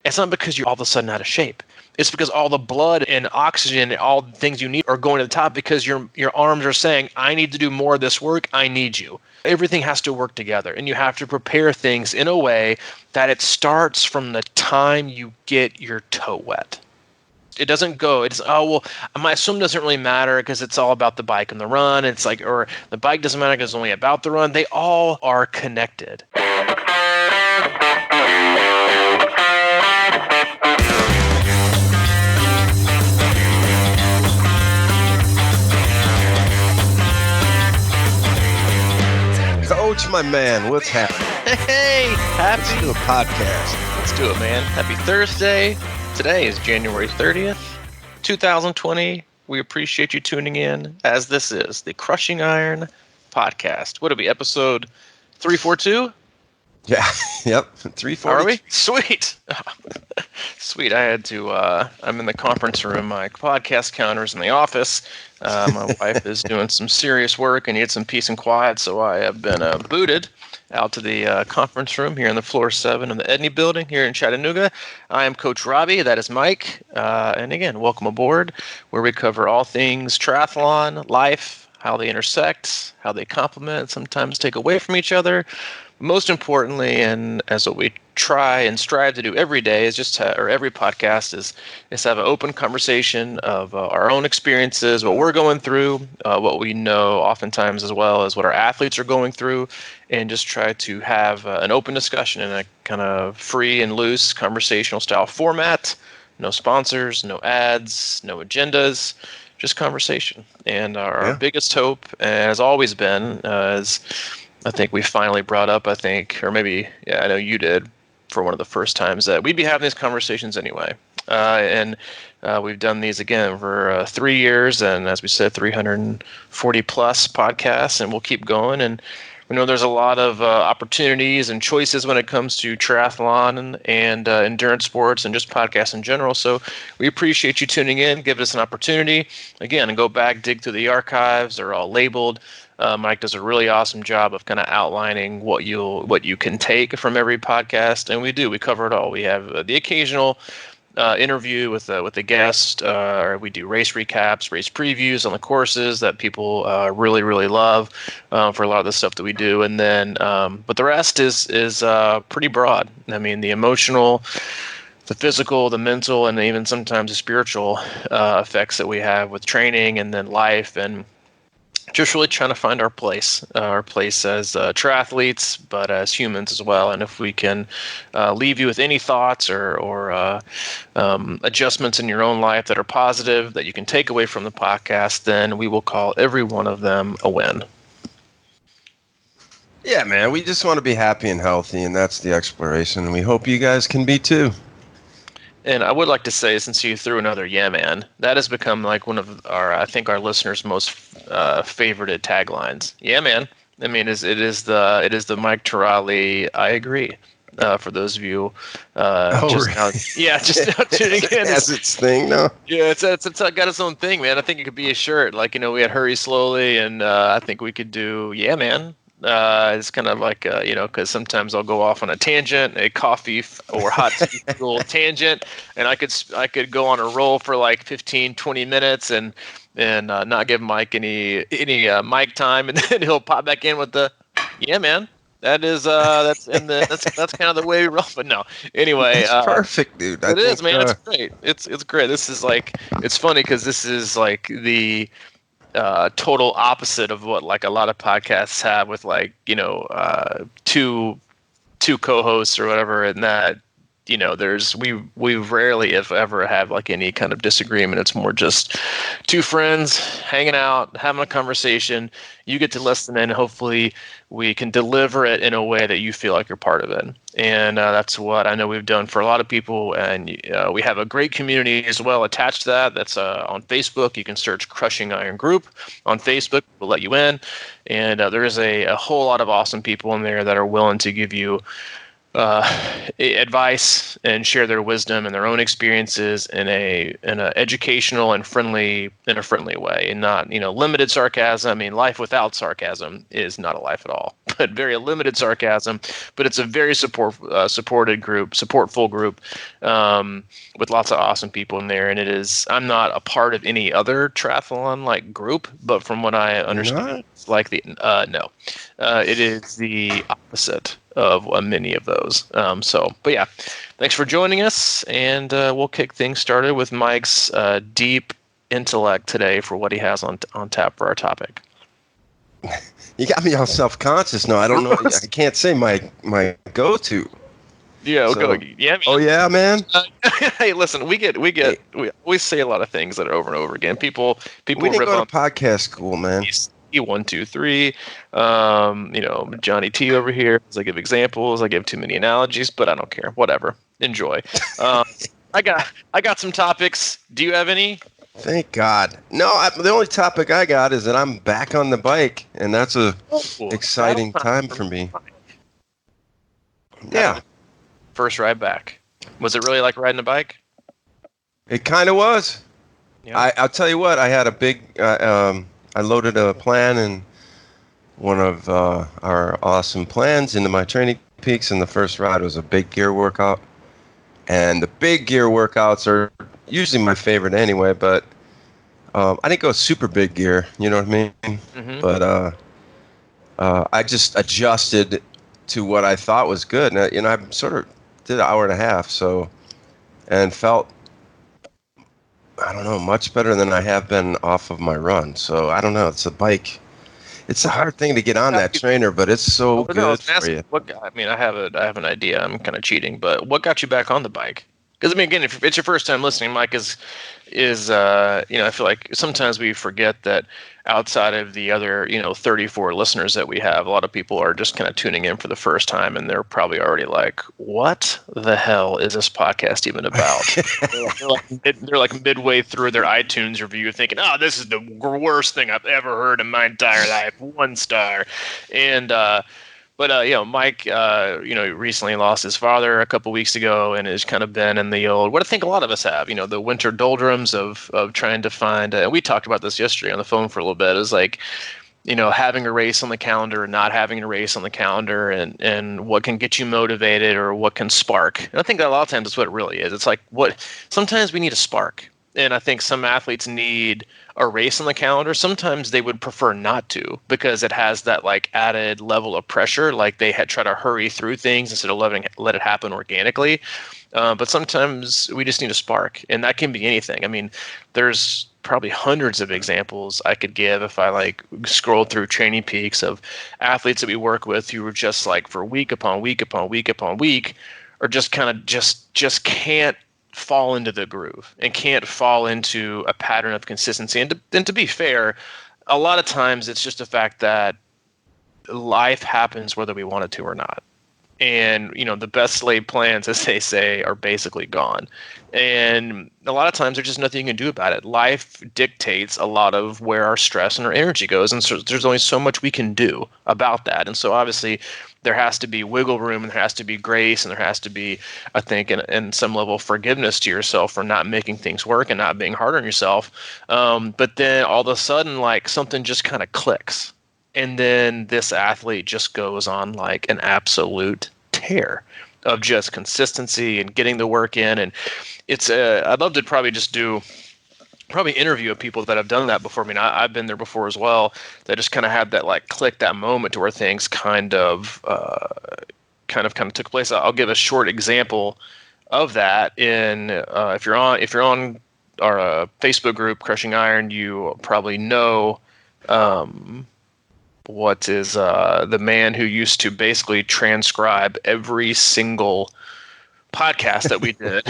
it's not because you're all of a sudden out of shape. It's because all the blood and oxygen and all the things you need are going to the top because your arms are saying, I need to do more of this work. I need you. Everything has to work together, and you have to prepare things in a way that it starts from the time you get your toe wet. It doesn't go, it's, oh, well, my swim doesn't really matter because it's all about the bike and the run. It's like, or the bike doesn't matter because it's only about the run. They all are connected. Coach, my man, what's happening? Hey, happy. Let's do a podcast. Let's do it, man. Happy Thursday. Today is January 30th, 2020. We appreciate you tuning in, as this is the Crushing Iron podcast. What will be episode 342? Yeah, yep, 340. Are we? Sweet. Sweet. I had to, I'm in the conference room. My podcast counter's in the office. My wife is doing some serious work and needs some peace and quiet, so I have been booted out to the conference room here on the floor 7 of the Edney building here in Chattanooga. I am Coach Robbie. That is Mike. And again, welcome aboard, where we cover all things triathlon, life, how they intersect, how they complement, sometimes take away from each other. Most importantly, and as what we try and strive to do every day, is just or every podcast is have an open conversation of our own experiences, what we're going through, what we know oftentimes, as well as what our athletes are going through, and just try to have an open discussion in a kind of free and loose conversational style format. No sponsors, no ads, no agendas, just conversation. And our biggest hope has always been, as I think we finally brought up, or maybe, I know you did for one of the first times, that we'd be having these conversations anyway. And we've done these again for 3 years, and as we said, 340 plus podcasts, and we'll keep going. And we know there's a lot of opportunities and choices when it comes to triathlon and endurance sports and just podcasts in general. So we appreciate you tuning in. Give us an opportunity. Again, and go back, dig through the archives. They're all labeled. Mike does a really awesome job of kind of outlining what you can take from every podcast, and we do. We cover it all. We have the occasional interview with a guest, or we do race recaps, race previews on the courses that people really, really love for a lot of the stuff that we do. And then, but the rest is pretty broad. I mean, the emotional, the physical, the mental, and even sometimes the spiritual effects that we have with training, and then life, and just really trying to find our place as triathletes, but as humans as well. And if we can leave you with any thoughts or adjustments in your own life that are positive, that you can take away from the podcast, then we will call every one of them a win. Yeah, man, we just want to be happy and healthy, and that's the exploration. And we hope you guys can be too. And I would like to say, since you threw another "yeah, man," that has become like one of our listeners' most favorited taglines. Yeah, man. I mean, it is the Mike Turali. I agree. For those of you, just now tuning in. Has its thing, no? Yeah, it's got its own thing, man. I think it could be a shirt. Like, we had Hurry Slowly, and I think we could do "yeah, man." It's kind of like, because sometimes I'll go off on a tangent, a coffee or hot tea fuel tangent, and I could go on a roll for like 15, 20 minutes and not give Mike any mic time, and then he'll pop back in with the, yeah, man. That is that's kind of the way we roll. But no, anyway, it's perfect, dude. It is, man. It's great. It's great. This is like, it's funny because this is like the total opposite of what like a lot of podcasts have with like, two co-hosts or whatever, and that, we rarely if ever have like any kind of disagreement. It's more just two friends hanging out, having a conversation. You get to listen in. Hopefully we can deliver it in a way that you feel like you're part of it. And that's what I know we've done for a lot of people. And we have a great community as well attached to that. That's on Facebook. You can search Crushing Iron Group on Facebook. We'll let you in. And there is a whole lot of awesome people in there that are willing to give you advice and share their wisdom and their own experiences in a educational and friendly way, and not limited sarcasm. I mean, life without sarcasm is not a life at all. But very limited sarcasm. But it's a very supported group, supportful group, with lots of awesome people in there. And it is. I'm not a part of any other triathlon group, but from what I understand, it's like the no, it is the opposite of many of those. But yeah, thanks for joining us, and we'll kick things started with Mike's deep intellect today for what he has on tap for our topic. You got me all self-conscious now. I don't know. I can't say my go-to. Yeah, So, yeah. Man. Oh yeah, man. Hey, listen, we always say a lot of things that are over and over again. People We didn't rip go on to podcast school, man. 1, 2, 3. Johnny T over here. I give examples. I give too many analogies, but I don't care. Whatever. Enjoy. I got some topics. Do you have any? Thank God. No, the only topic I got is that I'm back on the bike, and that's a exciting time for me. Yeah. First ride back. Was it really like riding a bike? It kind of was. Yeah. I'll tell you what. I had a big. I loaded a plan in one of our awesome plans into my training peaks, and the first ride was a big gear workout. And the big gear workouts are usually my favorite anyway, but I didn't go super big gear, you know what I mean? Mm-hmm. But I just adjusted to what I thought was good. And I sort of did an hour and a half, and felt, I don't know, much better than I have been off of my run. So I don't know. It's a bike. It's a hard thing to get on that trainer, but it's so good for you. I have an idea. I'm kind of cheating, but what got you back on the bike? Because again, if it's your first time listening, Mike is I feel like sometimes we forget that outside of the other 34 listeners that we have, a lot of people are just kind of tuning in for the first time, and they're probably already like, "What the hell is this podcast even about?" they're like midway through their iTunes review, thinking, "Oh, this is the worst thing I've ever heard in my entire life. 1 star," and. But Mike, recently lost his father a couple weeks ago, and has kind of been in the old, what I think a lot of us have, the winter doldrums of trying to find. And we talked about this yesterday on the phone for a little bit. It was like, having a race on the calendar and not having a race on the calendar, and what can get you motivated or what can spark. And I think that a lot of times that's what it really is. It's like sometimes we need a spark. And I think some athletes need a race on the calendar. Sometimes they would prefer not to, because it has that added level of pressure. Like they try to hurry through things instead of let it happen organically. But sometimes we just need a spark, and that can be anything. I mean, there's probably hundreds of examples I could give if I scrolled through training peaks of athletes that we work with who were just for week upon week upon week upon week, or just kind of just can't fall into the groove and can't fall into a pattern of consistency. And to be fair, a lot of times it's just the fact that life happens whether we want it to or not. And, the best laid plans, as they say, are basically gone. And a lot of times there's just nothing you can do about it. Life dictates a lot of where our stress and our energy goes. And so there's only so much we can do about that. And so obviously there has to be wiggle room, and there has to be grace, and there has to be, I think, in some level, forgiveness to yourself for not making things work and not being hard on yourself. But then all of a sudden, something just kind of clicks. And then this athlete just goes on an absolute tear of just consistency and getting the work in. And it's I'd love to probably interview people that have done that before. I mean, I've been there before as well. That just kind of had that click, that moment to where things kind of took place. I'll give a short example of that. If you're on our Facebook group, Crushing Iron, you probably know what is the man who used to basically transcribe every single podcast that we did,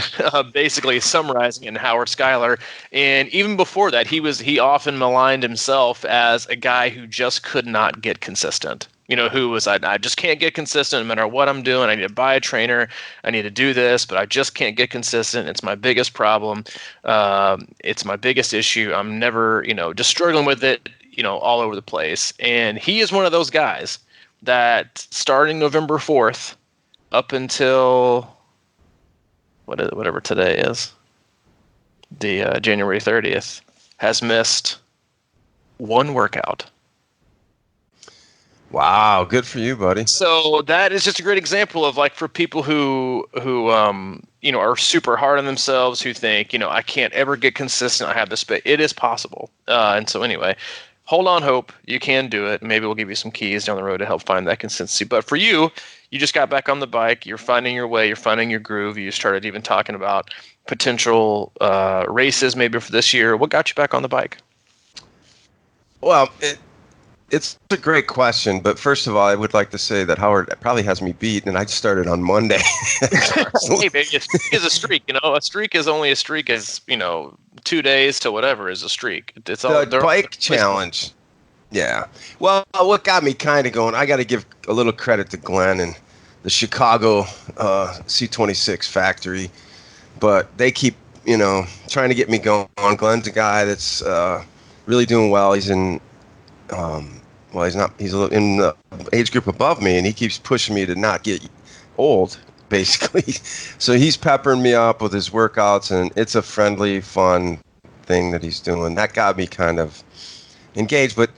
basically summarizing it in Howard Schuyler. And even before that, he often maligned himself as a guy who just could not get consistent. Who was, I just can't get consistent no matter what I'm doing. I need to buy a trainer. I need to do this, but I just can't get consistent. It's my biggest problem. It's my biggest issue. I'm never, just struggling with it, all over the place. And he is one of those guys that starting November 4th, up until whatever today is, the January 30th, has missed one workout. Wow, good for you, buddy. So that is just a great example of, like, for people who are super hard on themselves, who think, I can't ever get consistent. I have this, but it is possible. And so anyway, hold on, hope. You can do it. Maybe we'll give you some keys down the road to help find that consistency. But for you, you just got back on the bike. You're finding your way. You're finding your groove. You started even talking about potential races maybe for this year. What got you back on the bike? Well, it's a great question, but first of all, I would like to say that Howard probably has me beat, and I started on Monday. Hey, baby, a streak is a streak. A streak is only a streak as 2 days to whatever is a streak. It's all the bike challenge. Yeah. Well, what got me kind of going, I got to give a little credit to Glenn and the Chicago C26 factory, but they keep trying to get me going. Glenn's a guy that's really doing well. He's in. He's in the age group above me, and he keeps pushing me to not get old, basically. So he's peppering me up with his workouts, and it's a friendly, fun thing that he's doing. That got me kind of engaged, but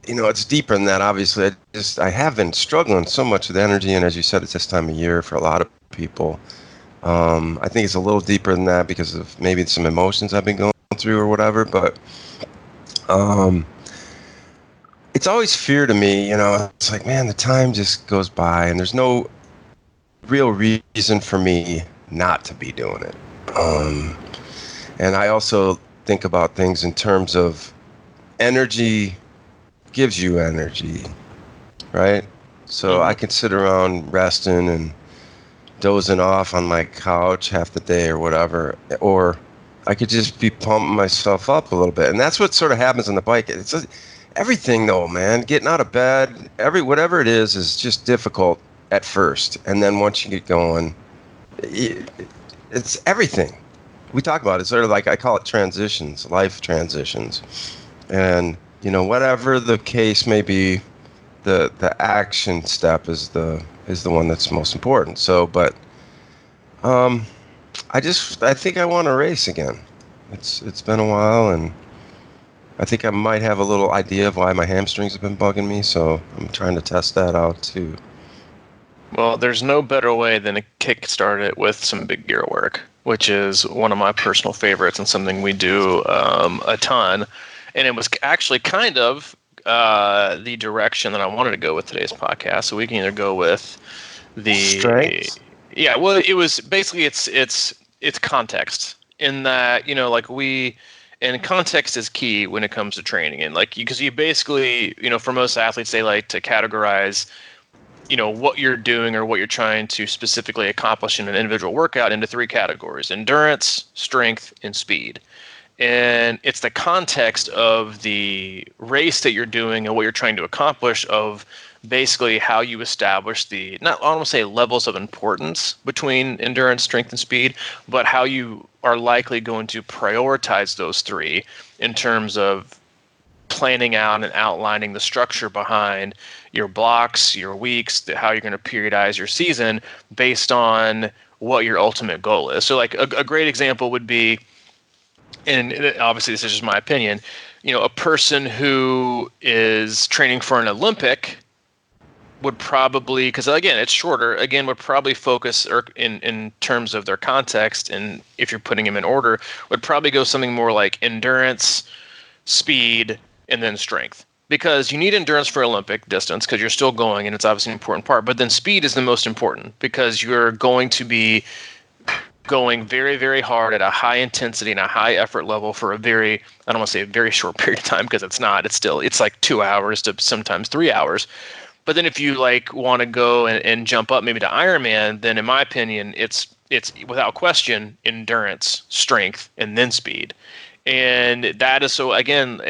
it's deeper than that, obviously. I have been struggling so much with energy, and as you said, it's this time of year for a lot of people. I think it's a little deeper than that because of maybe some emotions I've been going through or whatever, but it's always fear to me, it's like, man, the time just goes by and there's no real reason for me not to be doing it. And I also think about things in terms of energy gives you energy, right? So I can sit around resting and dozing off on my couch half the day or whatever, or I could just be pumping myself up a little bit. And that's what sort of happens on the bike. Everything though, man, getting out of bed, whatever it is just difficult at first. And then once you get going, it's everything. We talk about it, sort of like I call it transitions, life transitions. And, whatever the case may be, the action step is the one that's most important. So, but I think I want to race again. It's been a while, and I think I might have a little idea of why my hamstrings have been bugging me, so I'm trying to test that out too. Well, there's no better way than to kickstart it with some big gear work, which is one of my personal favorites and something we do a ton. And it was actually kind of the direction that I wanted to go with today's podcast. So we can either go with the strength. Yeah, well, it was basically it's context in that and context is key when it comes to training, and because you basically, for most athletes, they like to categorize, what you're doing or what you're trying to specifically accomplish in an individual workout into three categories: endurance, strength, and speed. And it's the context of the race that you're doing and what you're trying to accomplish of basically how you establish I don't want to say levels of importance between endurance, strength, and speed, but how you are likely going to prioritize those three in terms of planning out and outlining the structure behind your blocks, your weeks, how you're going to periodize your season based on what your ultimate goal is. So a great example would be, and obviously this is just my opinion, a person who is training for an Olympic would probably, because again, it's shorter, would probably focus in terms of their context, and if you're putting them in order, would probably go something more like endurance, speed, and then strength. Because you need endurance for Olympic distance because you're still going, and it's obviously an important part, but then speed is the most important because you're going to be going very, very hard at a high intensity and a high effort level for I don't want to say a very short period of time because it's not, it's like 2 hours to sometimes 3 hours. But then if you want to go and jump up maybe to Ironman, then in my opinion, it's without question endurance, strength, and then speed. And that is so, again,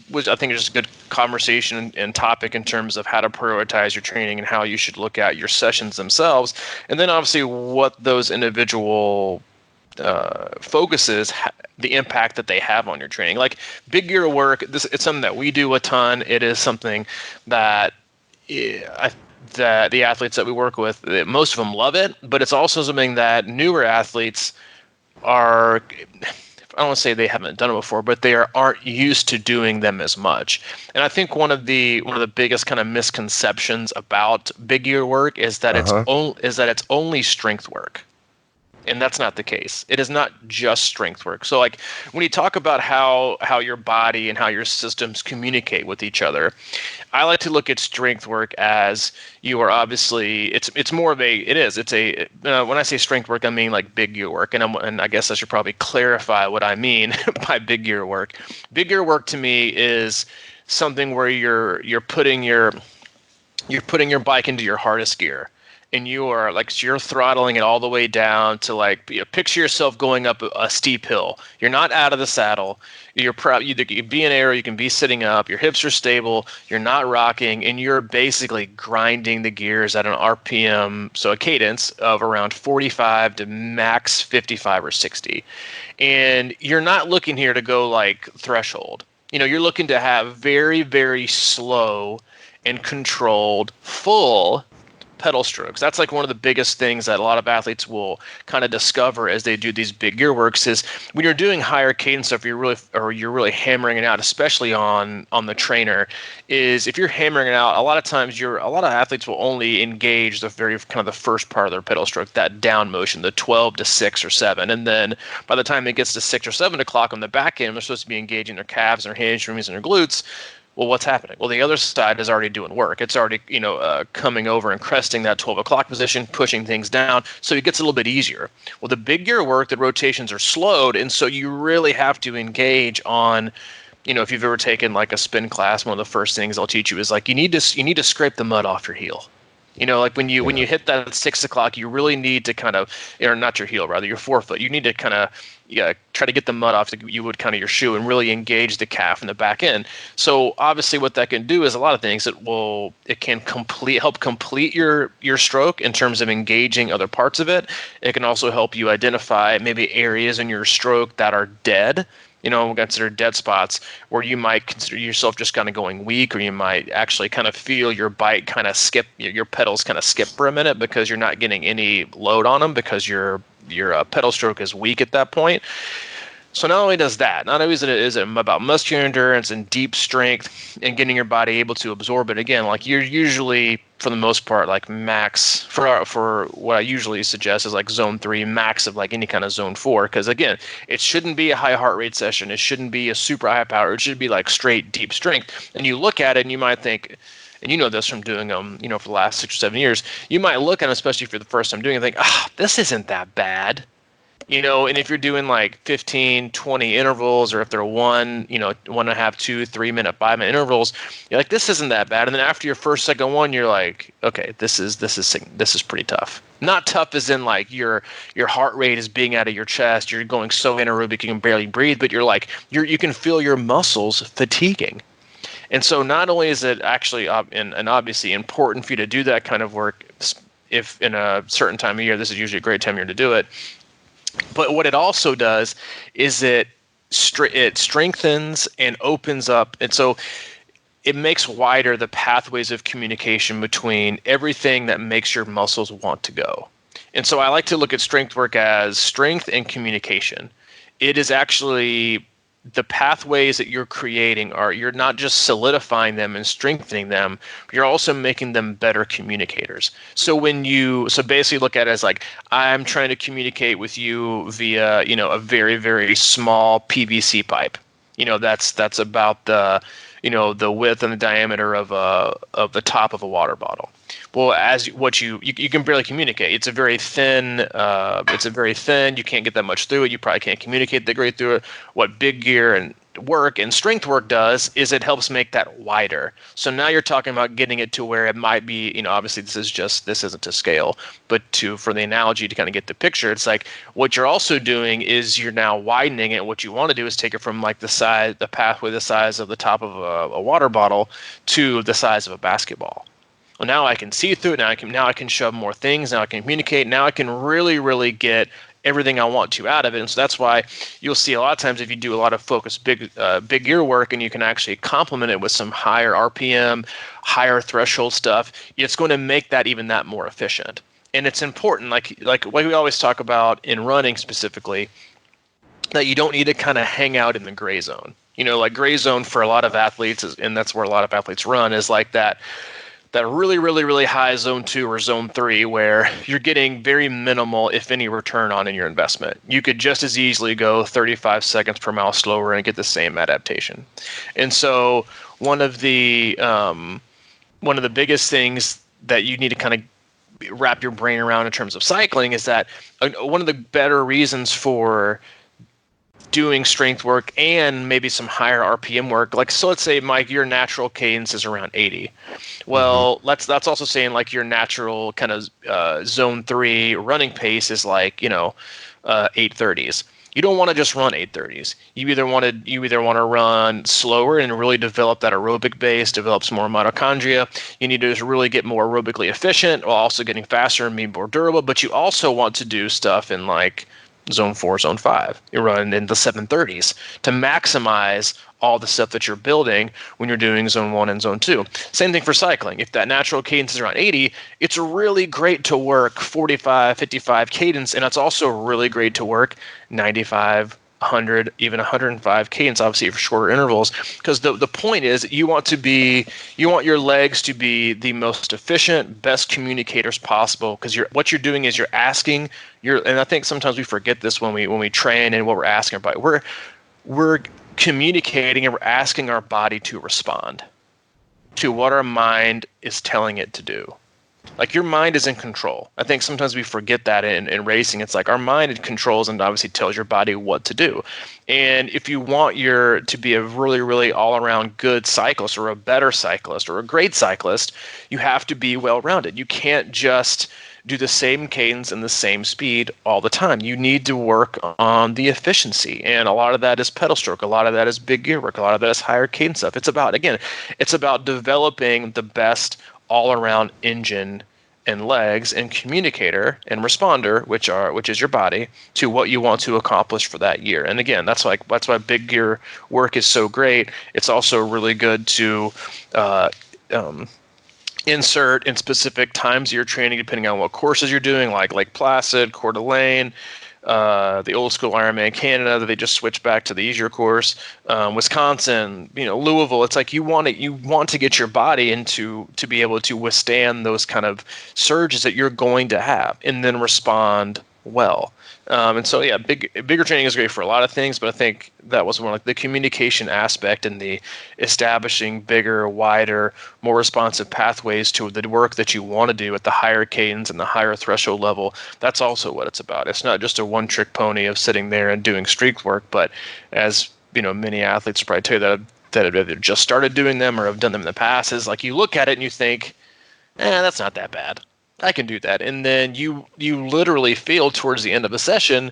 which I think is just a good conversation and topic in terms of how to prioritize your training and how you should look at your sessions themselves. And then obviously what those individual focuses, the impact that they have on your training. Like big gear work, it's something that we do a ton. It is something that that the athletes that we work with, most of them love it, but it's also something that newer athletes are, I don't want to say they haven't done it before, but they aren't used to doing them as much. And I think one of the biggest kind of misconceptions about big gear work is that Uh-huh. it's only strength work. And that's not the case. It is not just strength work. So like when you talk about how your body and how your systems communicate with each other, I like to look at strength work as you are obviously it's more of a when I say strength work, I mean like big gear work, and I guess I should probably clarify what I mean by big gear work. Big gear work to me is something where you're putting your bike into your hardest gear, and you're throttling it all the way down to like, picture yourself going up a steep hill. You're not out of the saddle. You can be in air, you can be sitting up, your hips are stable, you're not rocking, and you're basically grinding the gears at an RPM, so a cadence of around 45 to max 55 or 60. And you're not looking here to go like threshold. You're looking to have very, very slow and controlled full pedal strokes. That's like one of the biggest things that a lot of athletes will kind of discover as they do these big gear works is when you're doing higher cadence stuff, you're really hammering it out, especially on the trainer, is if you're hammering it out, a lot of times a lot of athletes will only engage the very kind of the first part of their pedal stroke, that down motion, the 12 to 6 or 7. And then by the time it gets to 6 or 7 o'clock on the back end, they're supposed to be engaging their calves and their hamstrings and their glutes. Well, what's happening? Well, the other side is already doing work. It's already, coming over and cresting that 12 o'clock position, pushing things down. So it gets a little bit easier. Well, the big gear work, the rotations are slowed. And so you really have to engage on, if you've ever taken like a spin class, one of the first things they'll teach you is like, you need to scrape the mud off your heel. Like when you hit that at 6 o'clock, you really need to kind of, or not your heel, rather your forefoot. You need to kind of try to get the mud off you would kind of your shoe and really engage the calf in the back end. So obviously what that can do is a lot of things. It can help complete your stroke in terms of engaging other parts of it. It can also help you identify maybe areas in your stroke that are dead. Consider dead spots where you might consider yourself just kind of going weak, or you might actually kind of feel your bike kind of skip, your pedals kind of skip for a minute because you're not getting any load on them because your pedal stroke is weak at that point. So not only does that, not only is it about muscular endurance and deep strength and getting your body able to absorb it. Again, like you're usually, for the most part, like max for what I usually suggest is like zone 3, max of like any kind of zone 4. Because again, it shouldn't be a high heart rate session. It shouldn't be a super high power. It should be like straight deep strength. And you look at it and you might think, and you know this from doing them, for the last 6 or 7 years, you might look at it, especially if you're the first time doing it, and think, this isn't that bad. And if you're doing like 15, 20 intervals, or if they're 1.5, 2, 3 minute, 5 minute intervals, you're like, this isn't that bad. And then after your first, second one, you're like, okay, this is pretty tough. Not tough as in like your heart rate is being out of your chest. You're going so anaerobic you can barely breathe, but you're like, you can feel your muscles fatiguing. And so not only is it actually and obviously important for you to do that kind of work, if in a certain time of year, this is usually a great time of year to do it. But what it also does is it strengthens and opens up. And so it makes wider the pathways of communication between everything that makes your muscles want to go. And so I like to look at strength work as strength and communication. It is actually the pathways that you're creating you're not just solidifying them and strengthening them, you're also making them better communicators. So so basically look at it as like, I'm trying to communicate with you via, a very, very small PVC pipe. That's about the width and the diameter of the top of a water bottle. Well, you can barely communicate. It's a very thin. You can't get that much through it. You probably can't communicate that great through it. What big gear and work and strength work does is it helps make that wider. So now you're talking about getting it to where it might be. Obviously this isn't to scale, but for the analogy to kind of get the picture, it's like what you're also doing is you're now widening it. What you want to do is take it from like the pathway the size of the top of a water bottle to the size of a basketball. Well, now I can see through it. Now I can shove more things. Now I can communicate. Now I can really, really get everything I want to out of it. And so that's why you'll see a lot of times if you do a lot of focused big gear work and you can actually complement it with some higher RPM, higher threshold stuff, it's going to make that even that more efficient. And it's important, like we always talk about in running specifically, that you don't need to kind of hang out in the gray zone. Like gray zone for a lot of athletes, and that's where a lot of athletes run, is like that really, really, really high zone 2 or zone 3 where you're getting very minimal, if any, return on in your investment. You could just as easily go 35 seconds per mile slower and get the same adaptation. And so one of the biggest things that you need to kind of wrap your brain around in terms of cycling is that one of the better reasons for doing strength work and maybe some higher RPM work, like, so let's say, Mike, your natural cadence is around 80. Well, that's also saying like your natural kind of zone 3 running pace is like 830s. You don't want to just run 830s. You either want to run slower and really develop that aerobic base, develop some more mitochondria. You need to just really get more aerobically efficient while also getting faster and being more durable. But you also want to do stuff in like zone 4, zone 5. You run in the 730s to maximize all the stuff that you're building when you're doing zone 1 and zone 2. Same thing for cycling. If that natural cadence is around 80, it's really great to work 45, 55 cadence, and it's also really great to work 95, 100, even 105 cadence, obviously for shorter intervals, because the point is you want your legs to be the most efficient, best communicators possible, because what you're doing is you're asking and I think sometimes we forget this when we train and what we're asking our body. We're communicating and we're asking our body to respond to what our mind is telling it to do. Like, your mind is in control. I think sometimes we forget that in racing. It's like our mind controls and obviously tells your body what to do. And if you want to be a really, really all-around good cyclist or a better cyclist or a great cyclist, you have to be well-rounded. You can't just do the same cadence and the same speed all the time. You need to work on the efficiency. And a lot of that is pedal stroke. A lot of that is big gear work. A lot of that is higher cadence stuff. It's about developing the best all-around engine and legs and communicator and responder, which is your body, to what you want to accomplish for that year. And again, that's why big gear work is so great. It's also really good to insert in specific times of your training, depending on what courses you're doing, like Lake Placid, Coeur d'Alene, the old school Ironman Canada that they just switched back to the easier course, Wisconsin, Louisville. It's like you want to get your body to be able to withstand those kind of surges that you're going to have and then respond well. And so, yeah, bigger training is great for a lot of things, but I think that was one, like the communication aspect and the establishing bigger, wider, more responsive pathways to the work that you want to do at the higher cadence and the higher threshold level. That's also what it's about. It's not just a one-trick pony of sitting there and doing streak work, but as many athletes will probably tell you that have either just started doing them or have done them in the past, is like you look at it and you think, that's not that bad. I can do that. And then you literally feel towards the end of a session,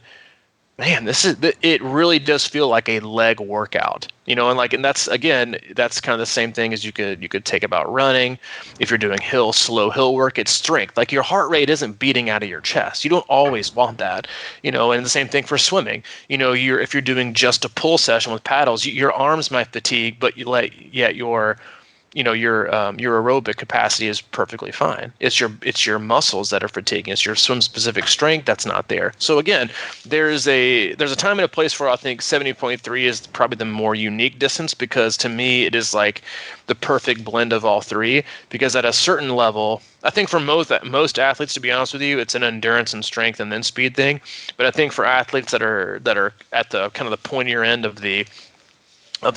man, it really does feel like a leg workout, and that's kind of the same thing as you could take about running. If you're doing slow hill work, it's strength. Like, your heart rate isn't beating out of your chest. You don't always want that, and the same thing for swimming. If you're doing just a pull session with paddles, your arms might fatigue, but your aerobic capacity is perfectly fine. It's your muscles that are fatiguing. It's your swim specific strength that's not there. So again, there's a time and a place for, I think 70.3 is probably the more unique distance, because to me it is like the perfect blend of all three. Because at a certain level, I think for most athletes, to be honest with you, it's an endurance and strength and then speed thing. But I think for athletes that are at the kind of the pointier end of the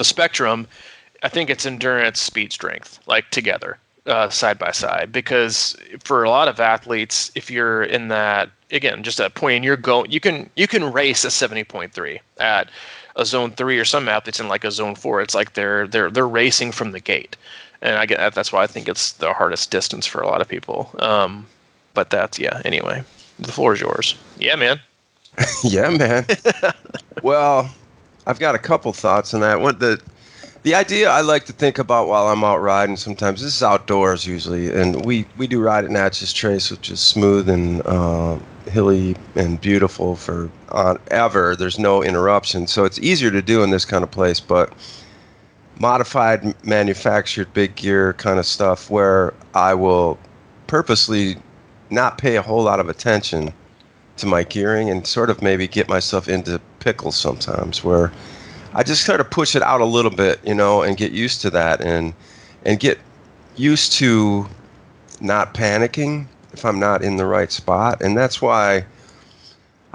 spectrum, I think it's endurance, speed, strength, like together, side by side. Because for a lot of athletes, if you're in that, again, just that point, and you're going, you can race a 70.3 at a zone 3, or some athletes in like a zone 4. It's like they're racing from the gate, and that's why I think it's the hardest distance for a lot of people. But that's, anyway, the floor is yours. Yeah, man. Yeah, man. Well, I've got a couple thoughts on that. The idea I like to think about while I'm out riding sometimes, this is outdoors usually, and we do ride at Natchez Trace, which is smooth and hilly and beautiful for ever. There's no interruption, so it's easier to do in this kind of place, but modified, manufactured, big gear kind of stuff where I will purposely not pay a whole lot of attention to my gearing and sort of maybe get myself into pickles sometimes where I just sort of push it out a little bit, and get used to that and get used to not panicking if I'm not in the right spot. And that's why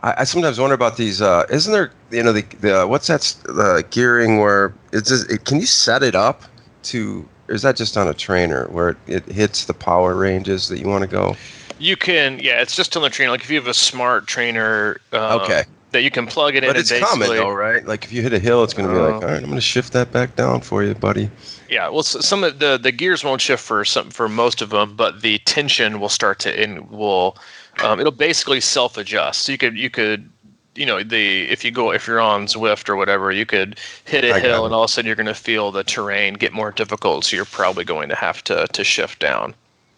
I sometimes wonder about these. Isn't there, the what's that gearing where it's just, can you set it up to, or is that just on a trainer where it hits the power ranges that you want to go? You can, yeah, it's just on the trainer. Like if you have a smart trainer, okay, that you can plug it in. But it's coming though, right? Like if you hit a hill, it's going to be like, all right, I'm going to shift that back down for you, buddy. Yeah, well, some of the gears won't shift for most of them, but the tension will start to it'll basically self-adjust. So you could if you're on Zwift or whatever, you could hit a hill and all of a sudden you're going to feel the terrain get more difficult. So you're probably going to have to shift down.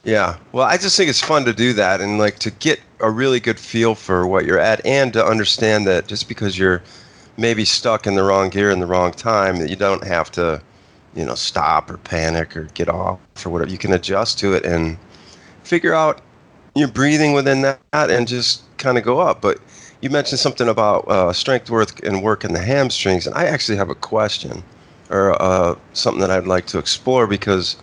Yeah, well, I just think it's fun to do that and like to get a really good feel for what you're at and to understand that just because you're maybe stuck in the wrong gear in the wrong time, that you don't have to, stop or panic or get off or whatever. You can adjust to it and figure out your breathing within that and just kind of go up. But you mentioned something about strength work and work in the hamstrings, and I actually have a question or something that I'd like to explore because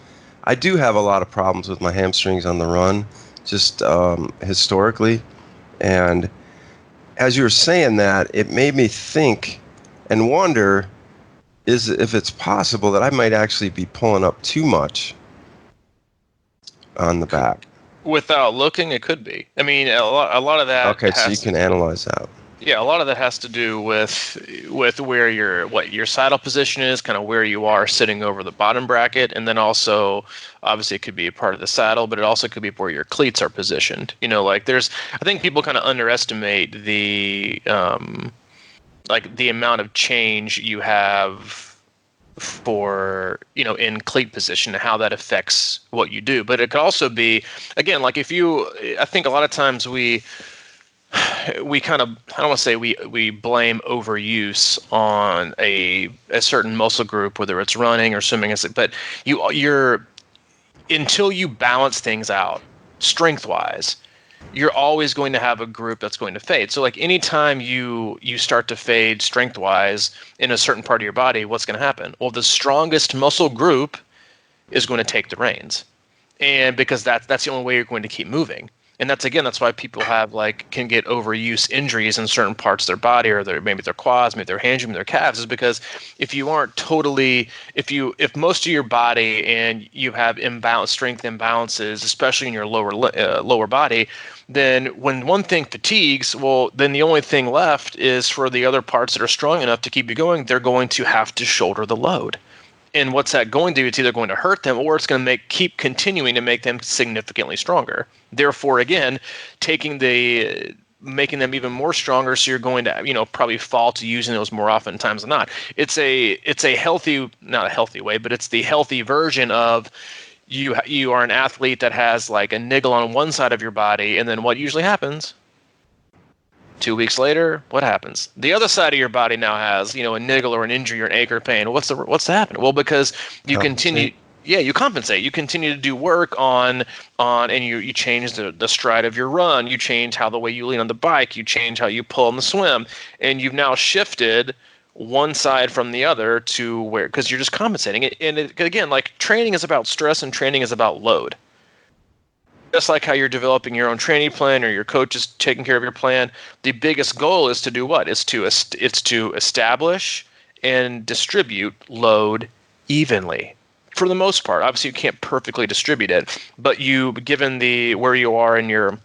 I do have a lot of problems with my hamstrings on the run, just historically. And as you were saying that, it made me think and wonder if it's possible that I might actually be pulling up too much on the back. Without looking, it could be. I mean, a lot of that. Okay, so you can analyze that. Yeah, a lot of that has to do with where your saddle position is, kind of where you are sitting over the bottom bracket, and then also obviously it could be a part of the saddle, but it also could be where your cleats are positioned. I think people kind of underestimate the the amount of change you have for in cleat position and how that affects what you do. But it could also be, again, like I think a lot of times we kind of, I don't want to say we blame overuse on a certain muscle group, whether it's running or swimming, but you're until you balance things out strength wise, you're always going to have a group that's going to fade. So like anytime you start to fade strength wise in a certain part of your body, what's going to happen? Well, the strongest muscle group is going to take the reins, and because that's the only way you're going to keep moving. And that's why people can get overuse injuries in certain parts of their body, or maybe their quads, maybe their hamstrings, maybe their calves, is because if you aren't totally, if most of your body and you have strength imbalances, especially in your lower body, then when one thing fatigues, well, then the only thing left is for the other parts that are strong enough to keep you going, they're going to have to shoulder the load. And what's that going to do? It's either going to hurt them or it's going to keep continuing to make them significantly stronger. Therefore, again, making them even more stronger, so you're going to probably fall to using those more often times than not. It's a healthy, not a healthy way, but it's the healthy version of you are an athlete that has like a niggle on one side of your body, and then what usually happens? 2 weeks later, what happens? The other side of your body now has, a niggle or an injury or an ache or pain. What's happening? Well, because you continue, you compensate. You continue to do work on, and you change the stride of your run. You change the way you lean on the bike. You change how you pull on the swim, and you've now shifted one side from the other to where, because you're just compensating. And again, like training is about stress and training is about load. Just like how you're developing your own training plan or your coach is taking care of your plan, the biggest goal is to do what? It's to establish and distribute load evenly. For the most part, obviously you can't perfectly distribute it, but given where you are in your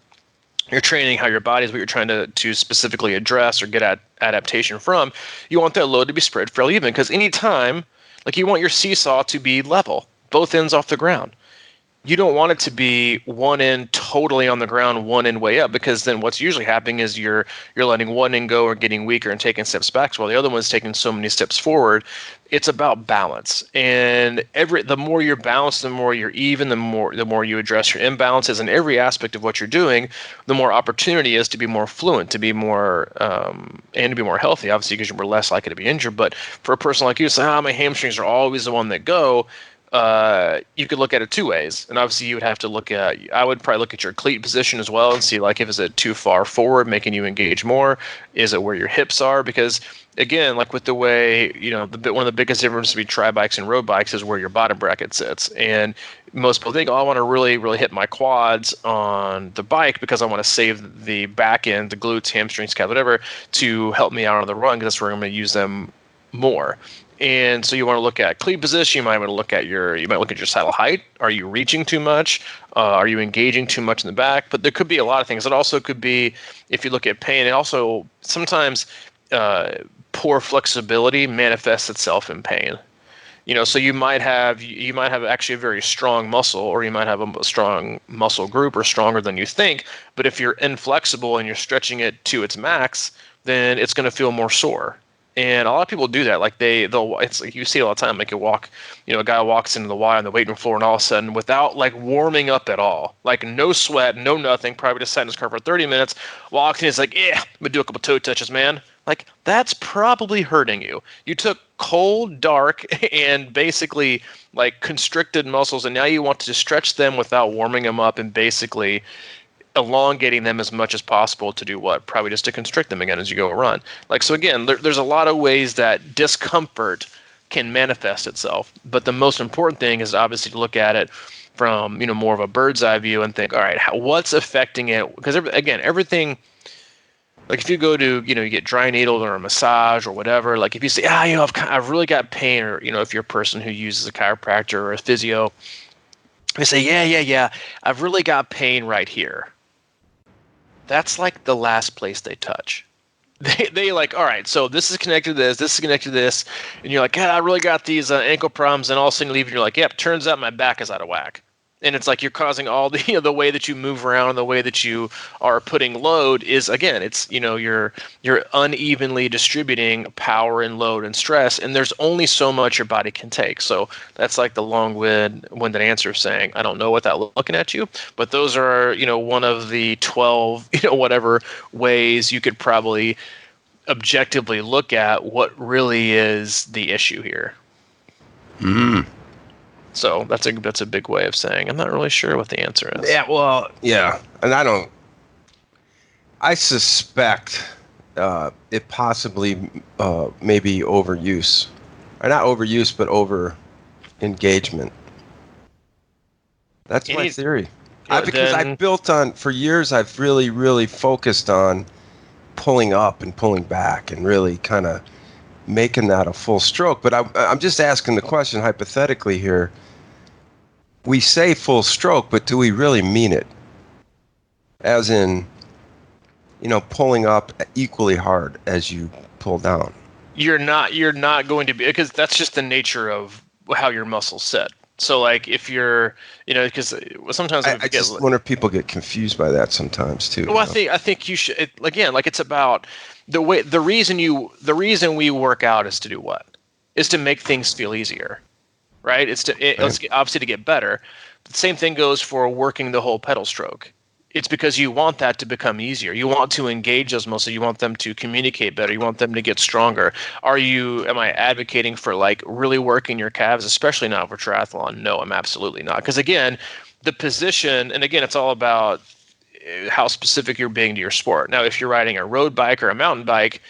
training, how your body is, what you're trying to specifically address or get at adaptation from, you want that load to be spread fairly even, because anytime, like you want your seesaw to be level, both ends off the ground. you don't want it to be one end totally on the ground, one end way up, because then what's usually happening is you're letting one end go or getting weaker and taking steps back while the other one's taking so many steps forward. It's about balance. And the more you're balanced, the more you're even, the more you address your imbalances in every aspect of what you're doing, the more opportunity is to be more fluent, to be more and to be more healthy, obviously, because you're less likely to be injured. But for a person like you, say, my hamstrings are always the one that go. You could look at it two ways, and obviously you would have to I would probably look at your cleat position as well and see, like, if is it too far forward, making you engage more? Is it where your hips are? Because again, like with the way, one of the biggest differences between tri bikes and road bikes is where your bottom bracket sits. And most people think, I want to really, really hit my quads on the bike because I want to save the back end, the glutes, hamstrings, calves, whatever, to help me out on the run, because that's where I'm going to use them more. And so you want to look at cleat position. You might want to look at your saddle height. Are you reaching too much? Are you engaging too much in the back? But there could be a lot of things. It also could be, if you look at pain, it also sometimes poor flexibility manifests itself in pain. So you might have actually a very strong muscle, or you might have a strong muscle group, or stronger than you think. But if you're inflexible and you're stretching it to its max, then it's going to feel more sore. And a lot of people do that. Like it's like you see it all the time. Like a guy walks into the Y on the weight room floor, and all of a sudden, without like warming up at all, like no sweat, no nothing, probably just sat in his car for 30 minutes, walks in, he's like, I'm gonna do a couple toe touches, man. Like, that's probably hurting you. You took cold, dark, and basically like constricted muscles, and now you want to stretch them without warming them up and basically elongating them as much as possible to do what? Probably just to constrict them again as you go run. Like, so again, there's a lot of ways that discomfort can manifest itself. But the most important thing is obviously to look at it from, more of a bird's eye view and think, all right, what's affecting it? Because everything, like if you go to, you get dry needled or a massage or whatever, like if you say, I've really got pain, or, if you're a person who uses a chiropractor or a physio, they say, yeah, I've really got pain right here. That's like the last place they touch. They like, all right, so this is connected to this is connected to this, and you're like, I really got these ankle problems, and all of a sudden you leave, and you're like, yep, turns out my back is out of whack. And it's like you're causing all the the way that you move around, the way that you are putting load is, again, it's you're unevenly distributing power and load and stress, and there's only so much your body can take. So that's like the long-winded answer of saying I don't know without looking at you, but those are one of the 12 whatever ways you could probably objectively look at what really is the issue here. Mm. So that's a big way of saying I'm not really sure what the answer is. Yeah, well, yeah, and I suspect it possibly maybe overuse, or not overuse, but over engagement. That's my theory. Because I built on, for years, I've really, really focused on pulling up and pulling back and really kind of making that a full stroke. But I'm just asking the question hypothetically here. We say full stroke, but do we really mean it? As in, pulling up equally hard as you pull down. You're not going to be, because that's just the nature of how your muscles sit. So like if you're, because sometimes I just wonder if people get confused by that sometimes too. Well, I think you should, again, like it's about the reason we work out is to do what? Is to make things feel easier. Right? It's obviously to get better. The same thing goes for working the whole pedal stroke. It's because you want that to become easier. You want to engage those muscles. You want them to communicate better. You want them to get stronger. Am I advocating for like really working your calves, especially now for triathlon? No, I'm absolutely not. Because again, the position, and again, it's all about how specific you're being to your sport. Now, if you're riding a road bike or a mountain bike,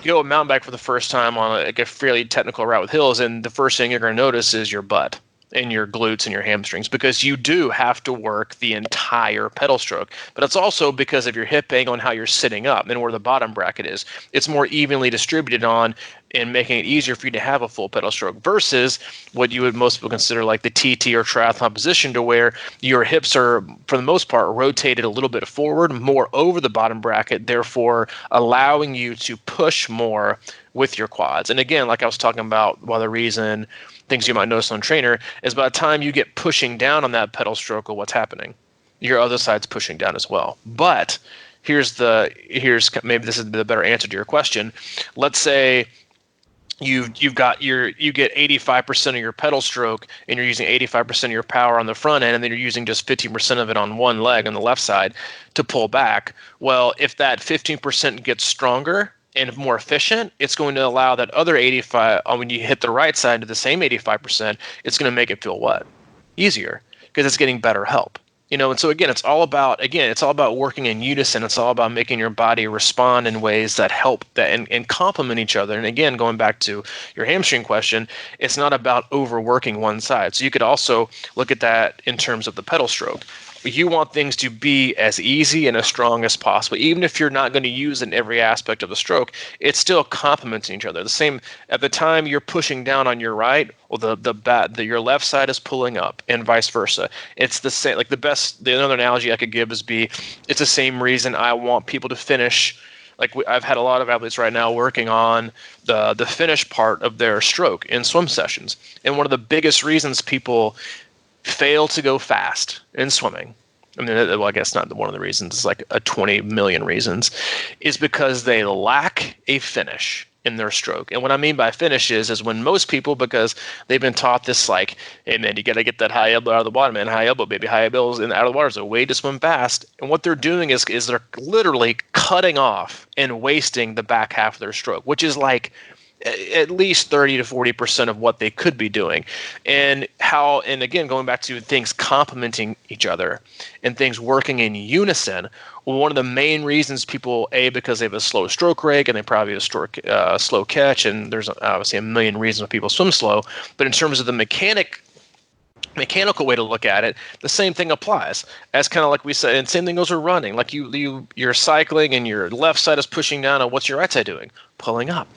you go a mountain bike for the first time on a fairly technical route with hills, and the first thing you're going to notice is your butt and your glutes and your hamstrings, because you do have to work the entire pedal stroke. But it's also because of your hip angle and how you're sitting up and where the bottom bracket is. It's more evenly distributed on and making it easier for you to have a full pedal stroke versus what you would most people consider like the TT or triathlon position, to where your hips are, for the most part, rotated a little bit forward, more over the bottom bracket, therefore allowing you to push more with your quads. And again, like I was talking about, one of the reason things you might notice on trainer is by the time you get pushing down on that pedal stroke, what's happening? Your other side's pushing down as well. But here's maybe this is the better answer to your question. Let's say you get 85% of your pedal stroke and you're using 85% of your power on the front end, and then you're using just 15% of it on one leg on the left side to pull back. Well, if that 15% gets stronger and more efficient, it's going to allow that other 85, when you hit the right side to the same 85%, it's going to make it feel what? Easier, because it's getting better help. And so again, it's all about working in unison. It's all about making your body respond in ways that help that and complement each other. And again, going back to your hamstring question, it's not about overworking one side. So you could also look at that in terms of the pedal stroke. You want things to be as easy and as strong as possible. Even if you're not going to use it in every aspect of the stroke, it's still complementing each other. The same at the time you're pushing down on your right, well, your left side is pulling up, and vice versa. It's the same. Like another analogy I could give is it's the same reason I want people to finish. Like I've had a lot of athletes right now working on the finish part of their stroke in swim sessions, and one of the biggest reasons people fail to go fast in swimming, I mean, well, I guess not one of the reasons, it's like a 20 million reasons, is because they lack a finish in their stroke. And what I mean by finish is when most people, because they've been taught this like, hey man, you got to get that high elbow out of the water, man, high elbow, baby, high elbows out of the water is a way to swim fast. And what they're doing is they're literally cutting off and wasting the back half of their stroke, which is like at least 30 to 40% of what they could be doing. And again, going back to things complementing each other and things working in unison, one of the main reasons people, because they have a slow stroke rate and they probably have a slow catch, and there's obviously a million reasons why people swim slow, but in terms of the mechanical way to look at it, the same thing applies. As kind of like we said, and same thing goes with running. Like you're cycling and your left side is pushing down, and what's your right side doing? Pulling up.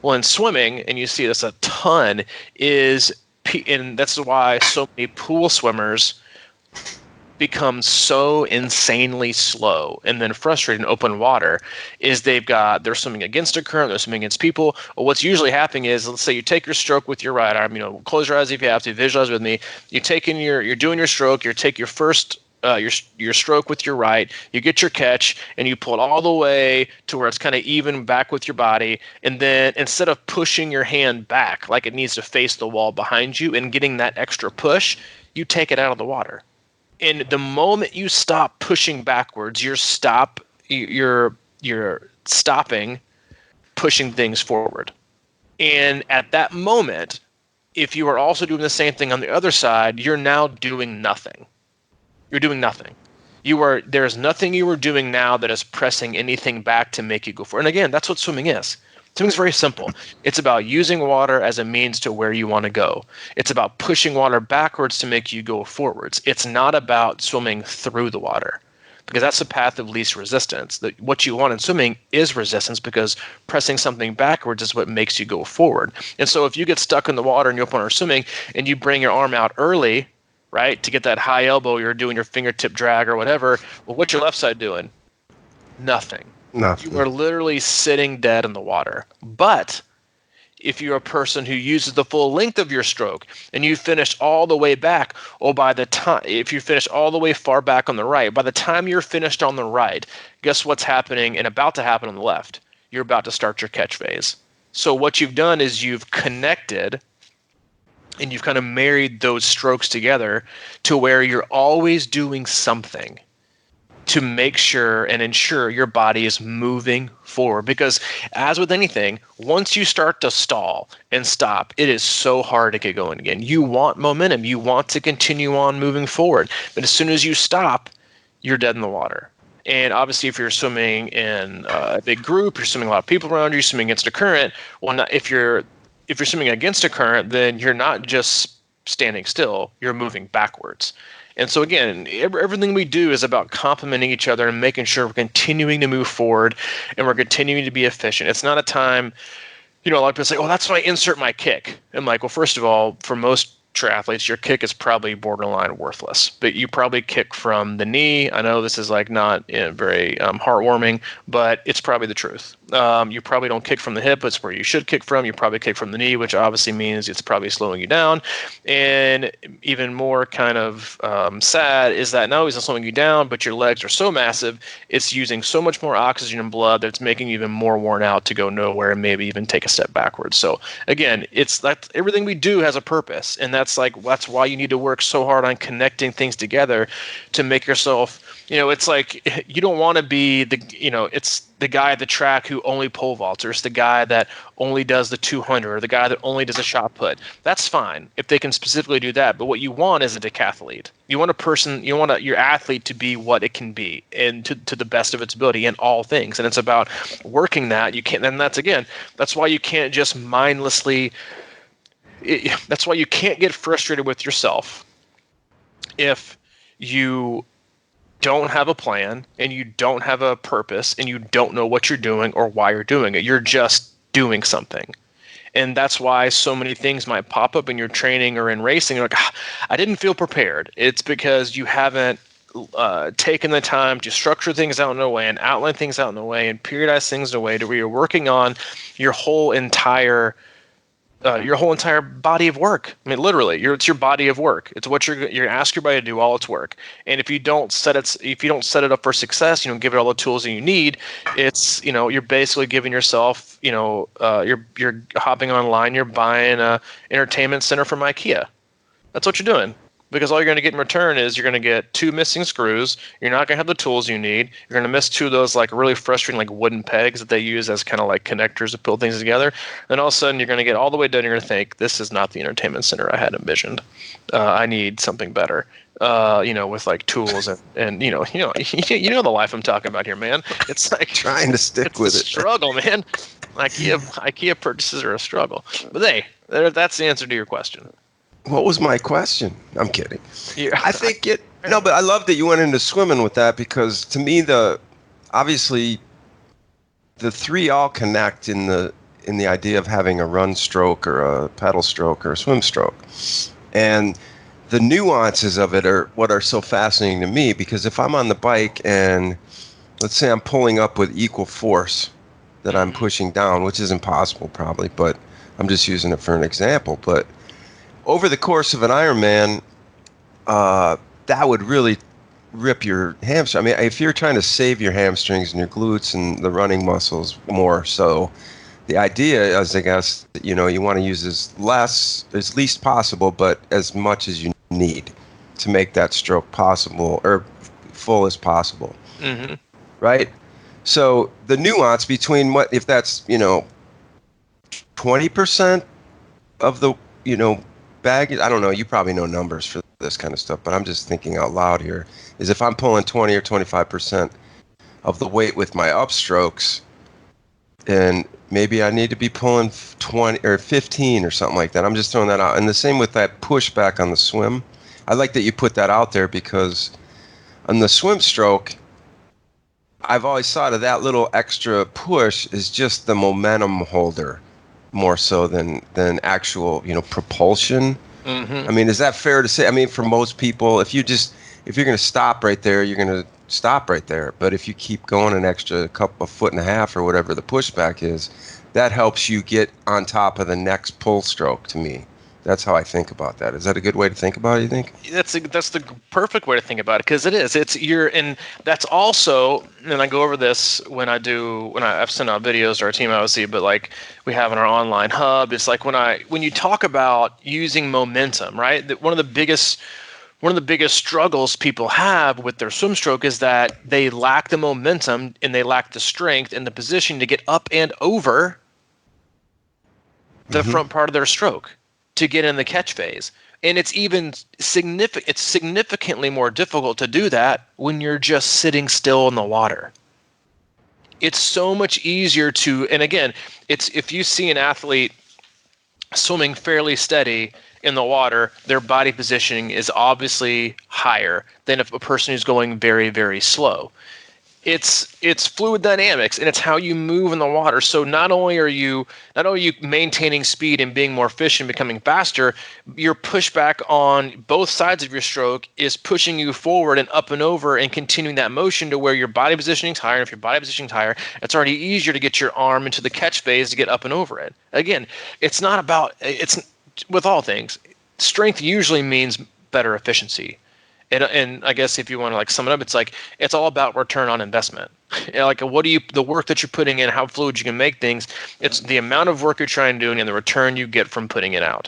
Well, in swimming, and you see this a ton, and that's why so many pool swimmers become so insanely slow and then frustrated in open water, is they're swimming against a current, they're swimming against people. Well, what's usually happening is, let's say you take your stroke with your right arm, close your eyes if you have to, visualize with me. You're doing your stroke, you take your first your stroke with your right, you get your catch, and you pull it all the way to where it's kind of even back with your body. And then instead of pushing your hand back like it needs to face the wall behind you and getting that extra push, you take it out of the water. And the moment you stop pushing backwards, you're stopping pushing things forward. And at that moment, if you are also doing the same thing on the other side, you're now doing nothing. You're doing nothing. There's nothing you are doing now that is pressing anything back to make you go forward. And again, that's what swimming is. Swimming's very simple. It's about using water as a means to where you want to go. It's about pushing water backwards to make you go forwards. It's not about swimming through the water, because that's the path of least resistance. What you want in swimming is resistance, because pressing something backwards is what makes you go forward. And so if you get stuck in the water and you're up on swimming and you bring your arm out early, right, to get that high elbow, you're doing your fingertip drag or whatever, well, what's your left side doing? Nothing. You are literally sitting dead in the water. But if you're a person who uses the full length of your stroke and you finish all the way back, if you finish all the way far back on the right, by the time you're finished on the right, guess what's happening and about to happen on the left? You're about to start your catch phase. So what you've done is you've connected and you've kind of married those strokes together to where you're always doing something to make sure and ensure your body is moving forward. Because as with anything, once you start to stall and stop, it is so hard to get going again. You want momentum. You want to continue on moving forward. But as soon as you stop, you're dead in the water. And obviously, if you're swimming in a big group, you're swimming a lot of people around you, you're swimming against a current. Well, if you're swimming against a current, then you're not just standing still, you're moving backwards. And so again, everything we do is about complementing each other and making sure we're continuing to move forward and we're continuing to be efficient. It's not a time A lot of people say, "Oh, that's why I insert my kick." I'm like, well, first of all, for most triathletes, your kick is probably borderline worthless, but you probably kick from the knee. I know this is like not very heartwarming, but it's probably the truth. You probably don't kick from the hip. It's where you should kick from. You probably kick from the knee, which obviously means it's probably slowing you down. And even more kind of sad is that no, it's not slowing you down, but your legs are so massive, it's using so much more oxygen and blood that it's making you even more worn out to go nowhere and maybe even take a step backwards. So again, it's that everything we do has a purpose, and that's why you need to work so hard on connecting things together to make yourself. It's like you don't want to be it's the guy at the track who only pole vaults, or it's the guy that only does the 200, or the guy that only does a shot put. That's fine if they can specifically do that. But what you want is a decathlete. You want your athlete to be what it can be, and to the best of its ability in all things. And it's about working that. That's why you can't just mindlessly. That's why you can't get frustrated with yourself if you don't have a plan and you don't have a purpose and you don't know what you're doing or why you're doing it. You're just doing something. And that's why so many things might pop up in your training or in racing. You're like, I didn't feel prepared. It's because you haven't taken the time to structure things out in a way and outline things out in a way and periodize things in a way to where you're working on your whole entire body of work. I mean, literally, it's your body of work. It's what you're ask your body to do all its work. And if you don't set it up for success, you don't give it all the tools that you need. It's you're basically giving yourself you're hopping online. You're buying a entertainment center from IKEA. That's what you're doing. Because all you're going to get in return is you're going to get 2 missing screws. You're not going to have the tools you need. You're going to miss 2 of those like really frustrating like wooden pegs that they use as kind of like connectors to pull things together. Then all of a sudden you're going to get all the way done. You're going to think, this is not the entertainment center I had envisioned. I need something better. With like tools and the life I'm talking about here, man. It's like trying to stick with it. Struggle, man. IKEA purchases are a struggle. But that's the answer to your question. What was my question? I'm kidding. Yeah. I think but I love that you went into swimming with that, because to me obviously the 3 all connect in the idea of having a run stroke or a pedal stroke or a swim stroke. And the nuances of it are what are so fascinating to me, because if I'm on the bike and let's say I'm pulling up with equal force that I'm pushing down, which is impossible probably, but I'm just using it for an example, but over the course of an Ironman, that would really rip your hamstring. I mean, if you're trying to save your hamstrings and your glutes and the running muscles more so, the idea is, I guess, you want to use as least possible, but as much as you need to make that stroke possible or full as possible. Mm-hmm. Right? So the nuance between if that's, 20% of the, baggage, I don't know, you probably know numbers for this kind of stuff, but I'm just thinking out loud here, is if I'm pulling 20 or 25% of the weight with my upstrokes, and maybe I need to be pulling 20 or 15 or something like that. I'm just throwing that out. And the same with that pushback on the swim. I like that you put that out there, because on the swim stroke, I've always thought of that little extra push as just the momentum holder, more so than actual, propulsion. Mm-hmm. I mean, is that fair to say? I mean, for most people, if you're going to stop right there, you're going to stop right there. But if you keep going an extra a foot and a half or whatever the pushback is, that helps you get on top of the next pull stroke, to me. That's how I think about that. Is that a good way to think about it, you think? That's the perfect way to think about it, because it is. And that's also, and I go over this when I've sent out videos to our team, obviously, but like we have in our online hub, it's like when you talk about using momentum, right? One of the biggest struggles people have with their swim stroke is that they lack the momentum and they lack the strength and the position to get up and over the front part of their stroke to get in the catch phase. And it's significantly more difficult to do that when you're just sitting still in the water. It's so much easier and again, if you see an athlete swimming fairly steady in the water, their body positioning is obviously higher than if a person who's going very, very slow. it's fluid dynamics, and it's how you move in the water. So not only are you maintaining speed and being more efficient, becoming faster, your pushback on both sides of your stroke is pushing you forward and up and over and continuing that motion to where your body positioning is higher. And if your body positioning is higher, it's already easier to get your arm into the catch phase to get up and over it. Again, it's not about, it's with all things, strength usually means better efficiency. And I guess if you want to like sum it up, it's like it's all about return on investment. Like the work that you're putting in, how fluid you can make things. It's the amount of work you're trying to do and the return you get from putting it out.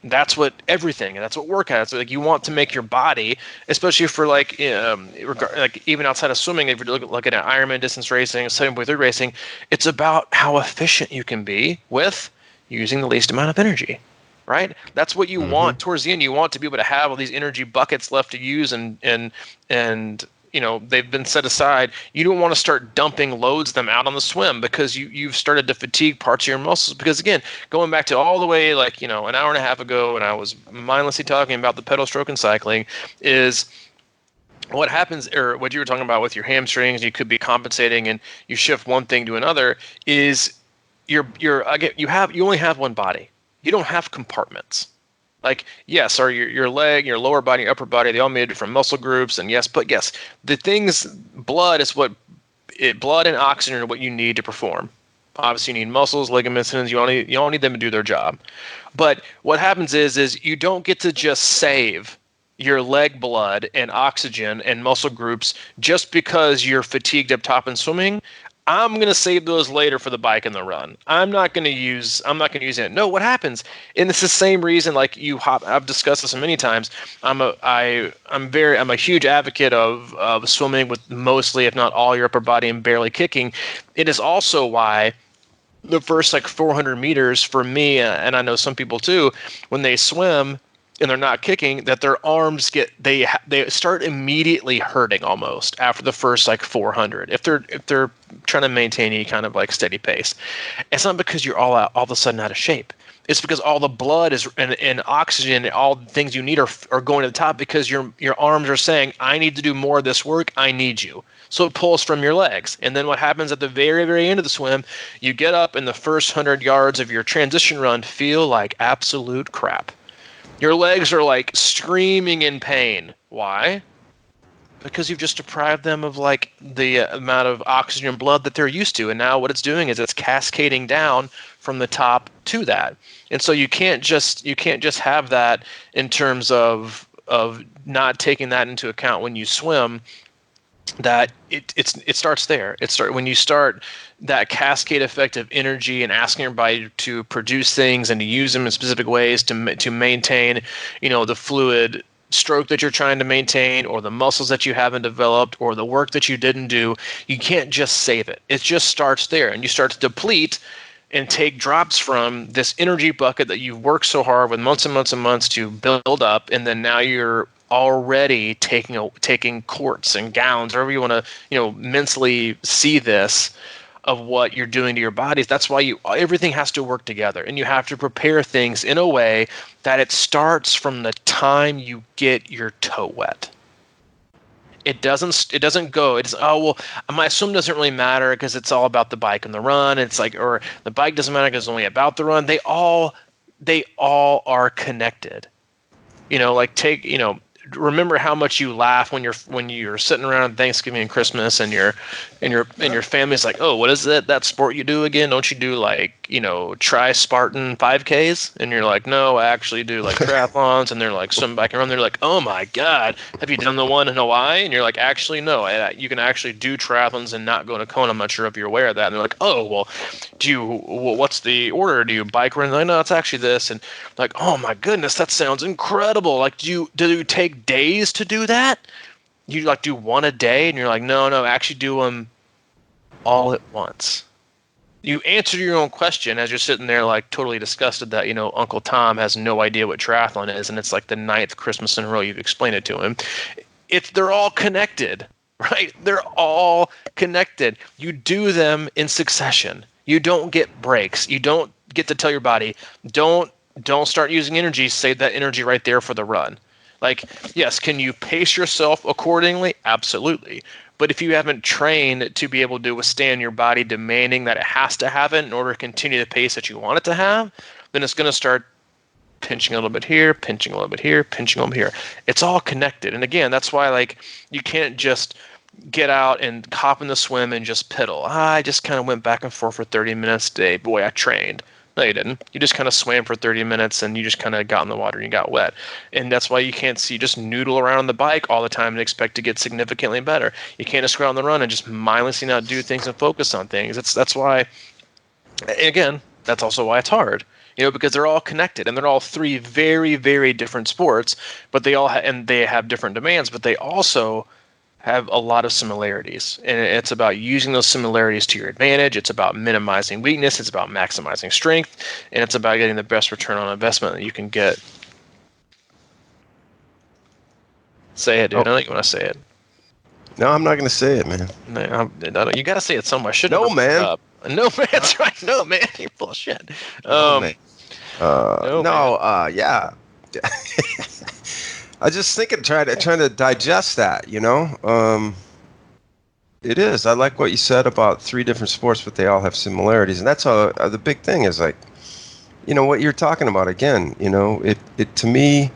That's what everything, and that's what work has. Like you want to make your body, especially for like even outside of swimming, if you're looking at Ironman distance racing, 7.3 racing, it's about how efficient you can be with using the least amount of energy. Right? That's what you want towards the end. You want to be able to have all these energy buckets left to use, and they've been set aside. You don't want to start dumping loads of them out on the swim because you've started to fatigue parts of your muscles. Because again, going back to all the way like an hour and a half ago when I was mindlessly talking about the pedal stroke and cycling, is what happens, or what you were talking about with your hamstrings, you could be compensating and you shift one thing to another, is you only have one body. You don't have compartments. Like, yes, or your leg, your lower body, your upper body, they all made different muscle groups, and yes, the things, blood and oxygen are what you need to perform. Obviously, you need muscles, ligaments, tendons. You all need them to do their job. But what happens is you don't get to just save your leg blood and oxygen and muscle groups just because you're fatigued up top in swimming. I'm going to save those later for the bike and the run. I'm not going to use it. No, what happens? And it's the same reason, like I've discussed this many times. I'm a huge advocate of swimming with mostly, if not all, your upper body and barely kicking. It is also why the first like 400 meters for me, and I know some people too, when they swim and they're not kicking, that their arms they start immediately hurting almost after the first like 400 if they're trying to maintain any kind of like steady pace. It's not because you're all of a sudden out of shape. It's because all the blood is and oxygen and all the things you need are going to the top, because your arms are saying, I need to do more of this work, I need you. So it pulls from your legs. And then what happens at the very, very end of the swim, you get up and the first 100 yards of your transition run feel like absolute crap. Your legs are like screaming in pain. Why? Because you've just deprived them of like the amount of oxygen and blood that they're used to. And now what it's doing is it's cascading down from the top to that. And so you can't just have that in terms of not taking that into account when you swim. That it starts there. When you start that cascade effect of energy and asking your body to produce things and to use them in specific ways to maintain, the fluid stroke that you're trying to maintain, or the muscles that you haven't developed, or the work that you didn't do. You can't just save it. It just starts there, and you start to deplete and take drops from this energy bucket that you've worked so hard with months and months and months to build up, and then now you're already taking quarts and gallons, however you want to mentally see this, of what you're doing to your bodies. That's why everything has to work together, and you have to prepare things in a way that it starts from the time you get your toe wet. It doesn't go, my swim doesn't really matter because it's all about the bike and the run. It's like, or the bike doesn't matter because it's only about the run. They all are connected. Remember how much you laugh when you're sitting around Thanksgiving and Christmas, and your family's like, oh, what is that sport you do again? Don't you do like tri-Spartan 5Ks? And you're like, no, I actually do like triathlons. And they're like, swim back and run. They're like, oh my God, have you done the one in Hawaii? And you're like, actually, no, you can actually do triathlons and not go to Kona. I'm not sure if you're aware of that. And they're like, oh, well, what's the order? Do you bike run? Like, no, it's actually this. And like, oh my goodness, that sounds incredible. Like, do you take days to do that? You like do one a day? And you're like, no, actually do them all at once. You answer your own question as you're sitting there like totally disgusted that Uncle Tom has no idea what triathlon is, and it's like the 9th Christmas in a row you've explained it to him. They're all connected, right? They're all connected. You do them in succession. You don't get breaks. You don't get to tell your body, don't start using energy. Save that energy right there for the run. Like, yes, can you pace yourself accordingly? Absolutely. But if you haven't trained to be able to withstand your body demanding that it has to have it in order to continue the pace that you want it to have, then it's going to start pinching a little bit here, pinching a little bit here, pinching a little bit here. It's all connected. And again, that's why like you can't just get out and hop in the swim and just piddle. I just kind of went back and forth for 30 minutes today. Boy, I trained. No, you didn't. You just kind of swam for 30 minutes and you just kind of got in the water and you got wet. And that's why you can't see just noodle around on the bike all the time and expect to get significantly better. You can't just go on the run and just mindlessly not do things and focus on things. That's why, again, that's also why it's hard. Because they're all connected and they're all three very, very different sports, but they all and they have different demands, but they also have a lot of similarities, and it's about using those similarities to your advantage. It's about minimizing weakness. It's about maximizing strength, and it's about getting the best return on investment that you can get. Say it, dude. I think you want to say it. No, I'm not going to say it, man. No, you got to say it somewhere. I should No, man. No, man. That's right. No, man. You're full of shit. No, man. Yeah. I was just thinking, trying to digest that, It is. I like what you said about three different sports, but they all have similarities. And that's how the big thing is, like, what you're talking about again, it to me,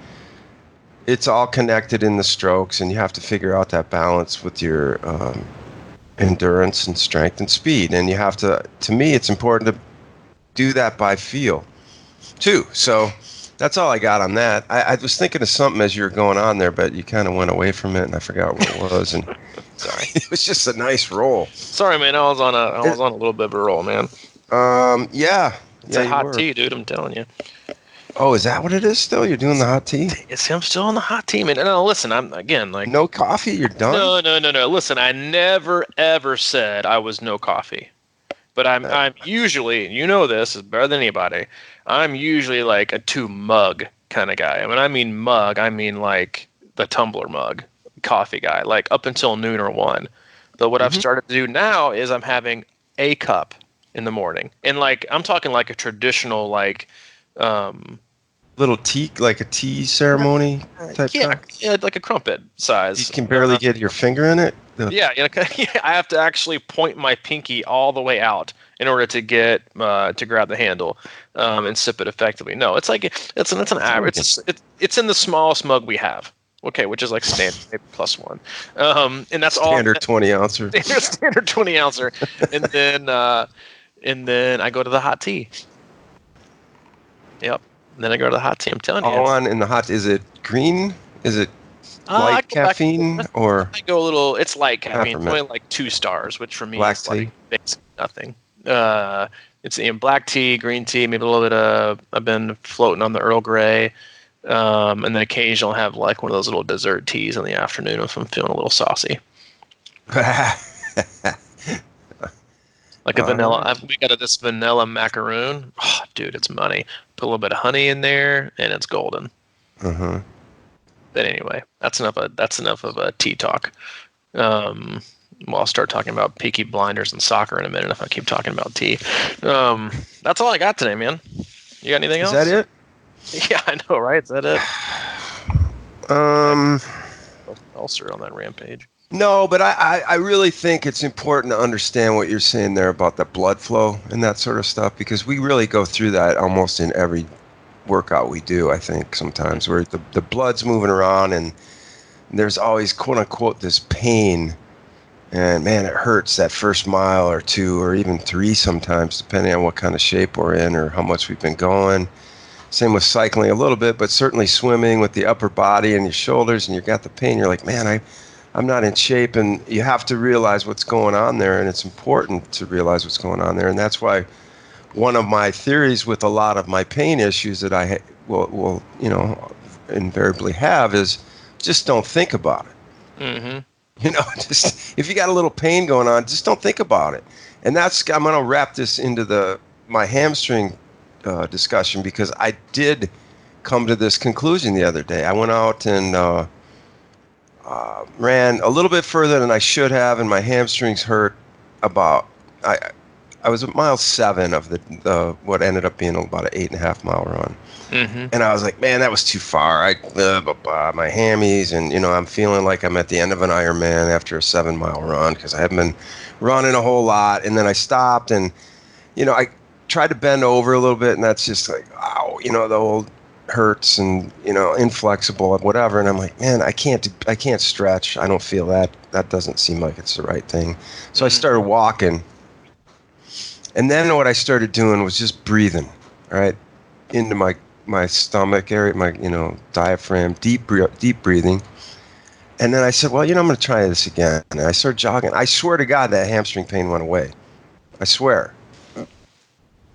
it's all connected in the strokes, and you have to figure out that balance with your endurance and strength and speed. And you have to me, it's important to do that by feel too. So that's all I got on that. I was thinking of something as you were going on there, but you kind of went away from it, and I forgot what it was. And sorry, it was just a nice roll. Sorry, man. I was on a little bit of a roll, man. Yeah. It's a hot tea, dude. I'm telling you. Oh, is that what it is? Still, you're doing the hot tea? I'm still on the hot tea, man. No, listen. I'm again like no coffee. You're done. No. Listen, I never ever said I was no coffee. But I'm usually, this is better than anybody. I'm usually like a 2-mug kind of guy. When I mean mug, I mean like the tumbler mug coffee guy, like up until noon or 1. But what I've started to do now is I'm having a cup in the morning. And like, I'm talking like a traditional, like, little tea, like a tea ceremony type cup? Yeah, like a crumpet size. You can barely get your finger in it? Yeah, I have to actually point my pinky all the way out in order to get to grab the handle and sip it effectively. No, it's like it's an average. It's in the smallest mug we have. Okay, which is like standard, maybe +1, and that's all standard 20-ouncer. Standard 20-ouncer, and then I go to the hot tea. Yep, and then I go to the hot tea. I'm telling you. All on in the hot. Is it green? Is it light caffeine or? I go a little. It's light caffeine. It's only like 2 stars, which for me black is tea. like basically nothing. It's in black tea, green tea, maybe a little bit of. I've been floating on the Earl Grey, and then occasionally I'll have like one of those little dessert teas in the afternoon if I'm feeling a little saucy. Like a vanilla. We got this vanilla macaroon. Oh, dude, it's money. Put a little bit of honey in there, and it's golden. Uh-huh. But anyway, that's enough of a tea talk. I'll start talking about Peaky Blinders and soccer in a minute if I keep talking about tea. That's all I got today, man. You got anything else? Is that it? Yeah, I know, right? Is that it? Ulcer on that rampage. No, but I really think it's important to understand what you're saying there about the blood flow and that sort of stuff, because we really go through that almost in every workout we do, I think, sometimes, where the blood's moving around and there's always, quote-unquote, this pain. And, man, it hurts that first mile or 2 or even 3 sometimes, depending on what kind of shape we're in or how much we've been going. Same with cycling a little bit, but certainly swimming with the upper body and your shoulders, and you got the pain. You're like, man, I'm not in shape, and you have to realize what's going on there, and it's important to realize what's going on there. And that's why one of my theories with a lot of my pain issues that I will invariably have is just don't think about it. Mm-hmm. Just if you got a little pain going on, just don't think about it. And I'm going to wrap this into my hamstring discussion, because I did come to this conclusion the other day. I went out and ran a little bit further than I should have, and my hamstrings hurt about. I was at mile 7 of the what ended up being about an 8.5 mile run. Mm-hmm. And I was like, man, that was too far. My hammies, and I'm feeling like I'm at the end of an Ironman after a 7-mile run because I haven't been running a whole lot. And then I stopped, and I tried to bend over a little bit, and that's just like, ow, the old hurts and inflexible, whatever. And I'm like, man, I can't stretch. I don't feel that. That doesn't seem like it's the right thing. So I started walking, and then what I started doing was just breathing, right, into my stomach area, my diaphragm, deep breathing. And then I said, well, I'm going to try this again. And I started jogging. I swear to God, that hamstring pain went away. I swear.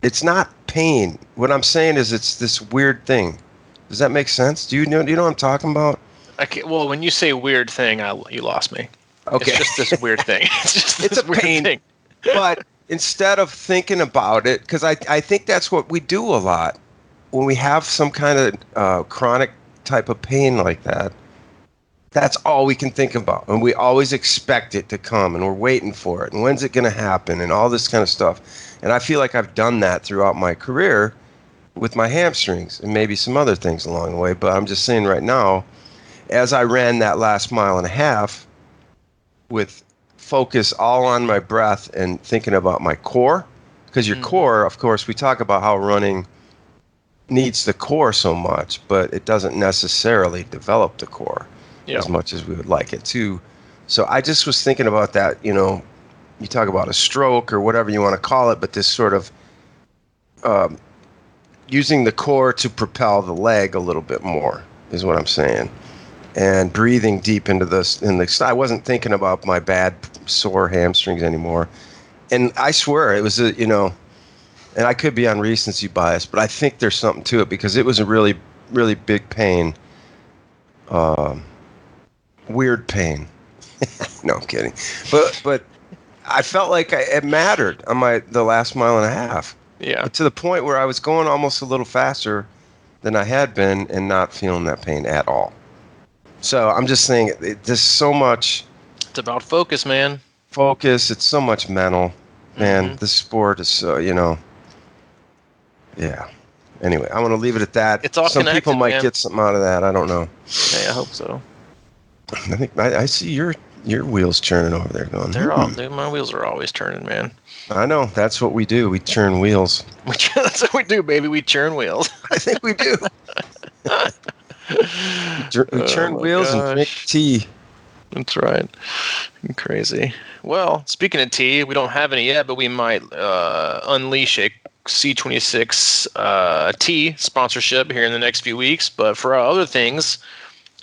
It's not pain. What I'm saying is it's this weird thing. Does that make sense? Do you know what I'm talking about? Well, when you say weird thing, you lost me. Okay. It's just this weird thing. It's a weird pain thing. But instead of thinking about it, because I think that's what we do a lot when we have some kind of chronic type of pain like that. That's all we can think about, and we always expect it to come, and we're waiting for it, and when's it going to happen, and all this kind of stuff. And I feel like I've done that throughout my career with my hamstrings and maybe some other things along the way. But I'm just saying right now, as I ran that last 1.5 miles with focus all on my breath and thinking about my core, because your core, of course, we talk about how running needs the core so much, but it doesn't necessarily develop the core as much as we would like it to. So I just was thinking about that, you talk about a stroke or whatever you want to call it, but this sort of using the core to propel the leg a little bit more is what I'm saying. And breathing deep into this. I wasn't thinking about my bad sore hamstrings anymore. And I swear it was and I could be on recency bias, but I think there's something to it because it was a really, really big pain. Weird pain. No, I'm kidding. But I felt like it mattered on the last 1.5 miles. Yeah. To the point where I was going almost a little faster than I had been and not feeling that pain at all. So I'm just saying, there's so much. It's about focus, man. Focus. It's so much mental, man. Mm-hmm. The sport is so, Yeah. Anyway, I want to leave it at that. It's all Some connected, people might man. get something out of that. I don't know. Hey, I hope so. I think I see your wheels churning over there going. My wheels are always turning, man. I know. That's what we do. We churn wheels. That's what we do, baby. We churn wheels. I think we do. We churn wheels and drink tea. That's right. Crazy. Well, speaking of tea, we don't have any yet, but we might unleash a C26 tea sponsorship here in the next few weeks. But for our other things,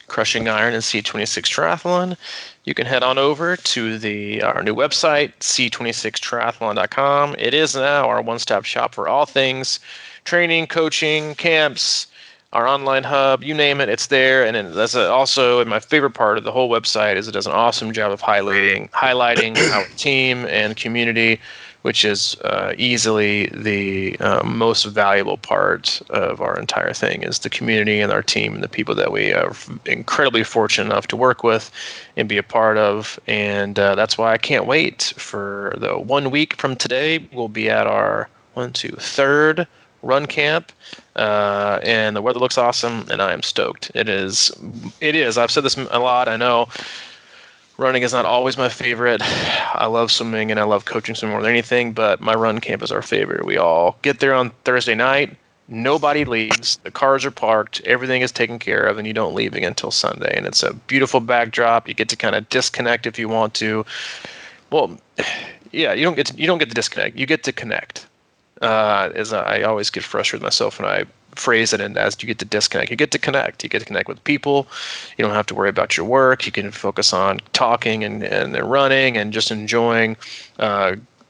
Crushing Iron and C26 Triathlon, you can head on over to our new website, C26triathlon.com. It is now our one-stop shop for all things training, coaching, camps, our online hub, you name it, it's there. And that's also, and my favorite part of the whole website is it does an awesome job of highlighting our team and community, which is easily the most valuable part of our entire thing is the community and our team and the people that we are incredibly fortunate enough to work with and be a part of. And that's why I can't wait for the 1 week from today. We'll be at our third run camp, and the weather looks awesome, and I am stoked. It is. I've said this a lot, I know. Running is not always my favorite. I love swimming and I love coaching swimming more than anything, but my run camp is our favorite. We all get there on Thursday night. Nobody leaves. The cars are parked. Everything is taken care of, and you don't leave again until Sunday. And it's a beautiful backdrop. You get to kind of disconnect if you want to. Well, yeah, you don't get to disconnect. You get to connect. I always get frustrated with myself when I phrase it as you get to disconnect. You get to connect. You get to connect with people. You don't have to worry about your work. You can focus on talking and running and just enjoying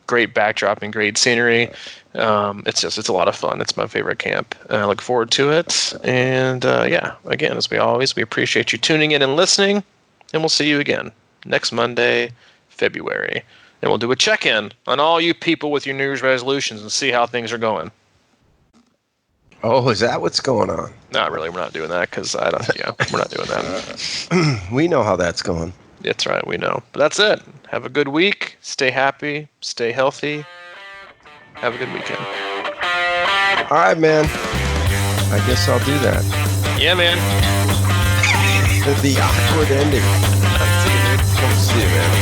great backdrop and great scenery. It's a lot of fun. It's my favorite camp, and I look forward to it. And again, as we always, we appreciate you tuning in and listening, and we'll see you again next Monday, February. And we'll do a check-in on all you people with your New Year's resolutions and see how things are going. Oh, is that what's going on? Not really. We're not doing that because we're not doing that. We know how that's going. That's right. We know. But that's it. Have a good week. Stay happy. Stay healthy. Have a good weekend. All right, man. I guess I'll do that. Yeah, man. The awkward ending. See you, dude. See you, man.